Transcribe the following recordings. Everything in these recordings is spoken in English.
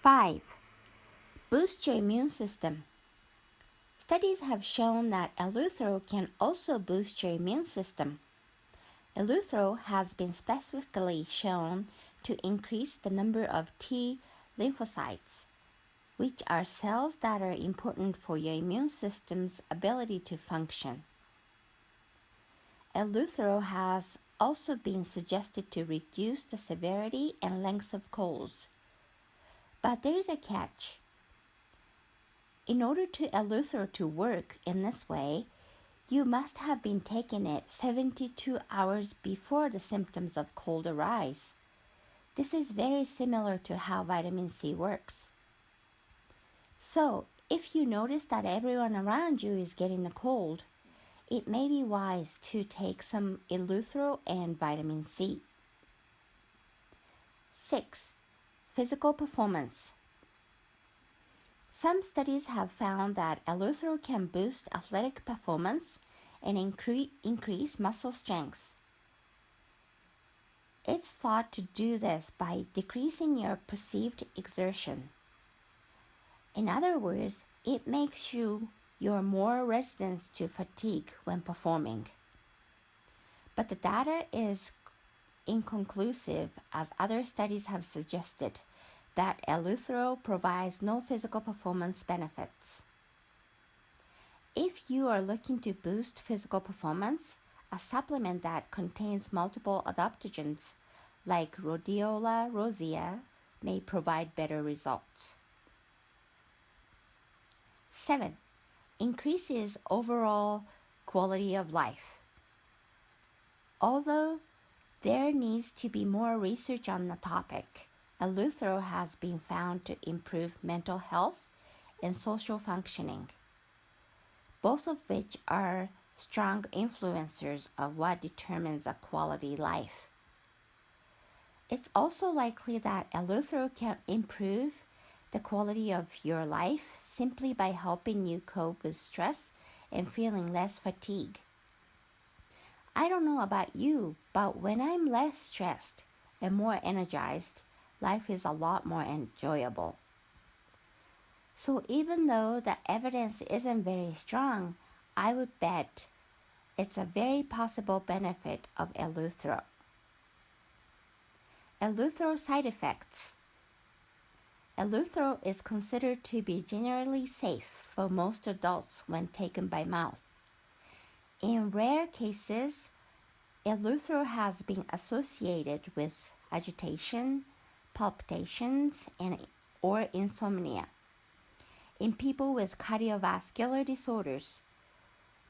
5. Boost your immune system. Studies have shown that Eleuthero can also boost your immune system. Eleuthero has been specifically shown to increase the number of T lymphocytes, which are cells that are important for your immune system's ability to function. Eleuthero has also been suggested to reduce the severity and length of colds. But there is a catch. In order to Eleuthero to work in this way, you must have been taking it 72 hours before the symptoms of cold arise. This is very similar to how vitamin C works. So, if you notice that everyone around you is getting a cold, it may be wise to take some Eleuthero and vitamin C. 6. Physical performance. Some studies have found that Eleuthero can boost athletic performance and increase muscle strength. It's thought to do this by decreasing your perceived exertion. In other words, it makes you more resistant to fatigue when performing. But the data is inconclusive, as other studies have suggested that Eleuthero provides no physical performance benefits. If you are looking to boost physical performance, a supplement that contains multiple adaptogens like Rhodiola rosea may provide better results. 7. Increases overall quality of life. Although there needs to be more research on the topic, Eleuthero has been found to improve mental health and social functioning, both of which are strong influencers of what determines a quality life. It's also likely that Eleuthero can improve the quality of your life simply by helping you cope with stress and feeling less fatigue. I don't know about you, but when I'm less stressed and more energized, life is a lot more enjoyable. So even though the evidence isn't very strong, I would bet it's a very possible benefit of Eleuthero. Eleuthero side effects. Eleuthero is considered to be generally safe for most adults when taken by mouth. In rare cases, Eleuthero has been associated with agitation, palpitations, or insomnia in people with cardiovascular disorders.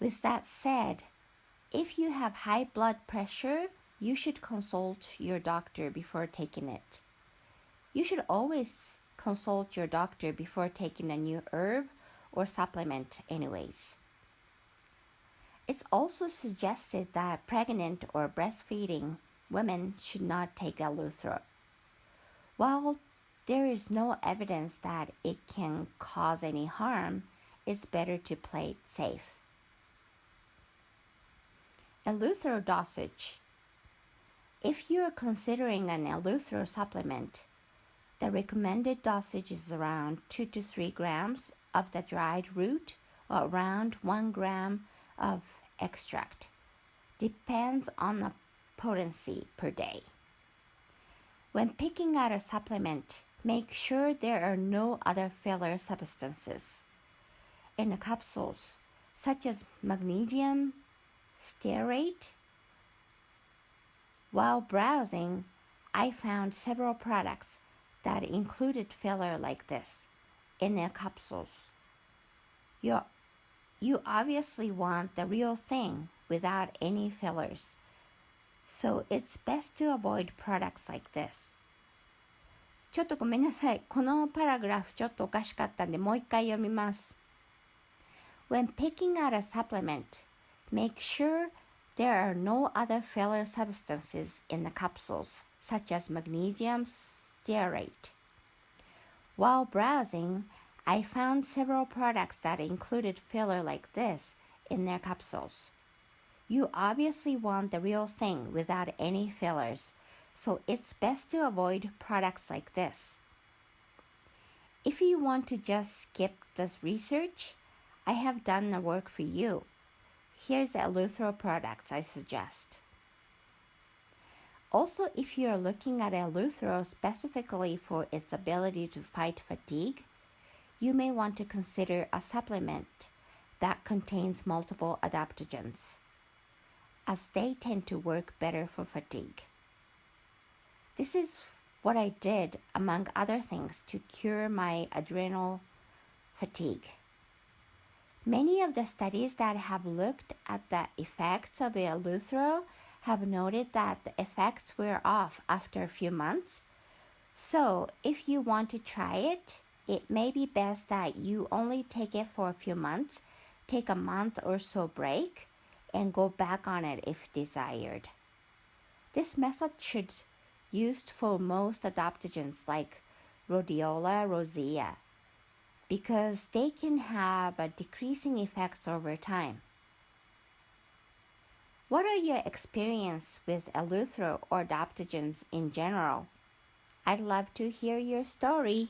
With that said, if you have high blood pressure, you should consult your doctor before taking it. You should always consult your doctor before taking a new herb or supplement anyways. It's also suggested that pregnant or breastfeeding women should not take Eleuthero. While there is no evidence that it can cause any harm, it's better to play it safe. Eleuthero dosage. If you are considering an Eleuthero supplement, the recommended dosage is around 2 to 3 grams of the dried root or around 1 gram of extract. Depends on the potency per day. When picking out a supplement, make sure there are no other filler substances in the capsules, such as magnesium stearate. While browsing, I found several products that included filler like this in their capsules. You obviously want the real thing without any fillers, so it's best to avoid products like this. ちょっとごめんなさい。このパラグラフちょっとおかしかったんでもう一回読みます。When picking out a supplement, make sure there are no other filler substances in the capsules, such as magnesium stearate. While browsing, I found several products that included filler like this in their capsules. You obviously want the real thing without any fillers, so it's best to avoid products like this. If you want to just skip this research, I have done the work for you. Here's the Eleuthero products I suggest. Also, if you are looking at Eleuthero specifically for its ability to fight fatigue, you may want to consider a supplement that contains multiple adaptogens, as they tend to work better for fatigue. This is what I did, among other things, to cure my adrenal fatigue. Many of the studies that have looked at the effects of Eleuthero have noted that the effects wear off after a few months. So if you want to try it, it may be best that you only take it for a few months, take a month or so break, and go back on it if desired. This method should be used for most adaptogens like rhodiola rosea, because they can have a decreasing effects over time. What are your experience with Eleuthero or adaptogens in general? I'd love to hear your story.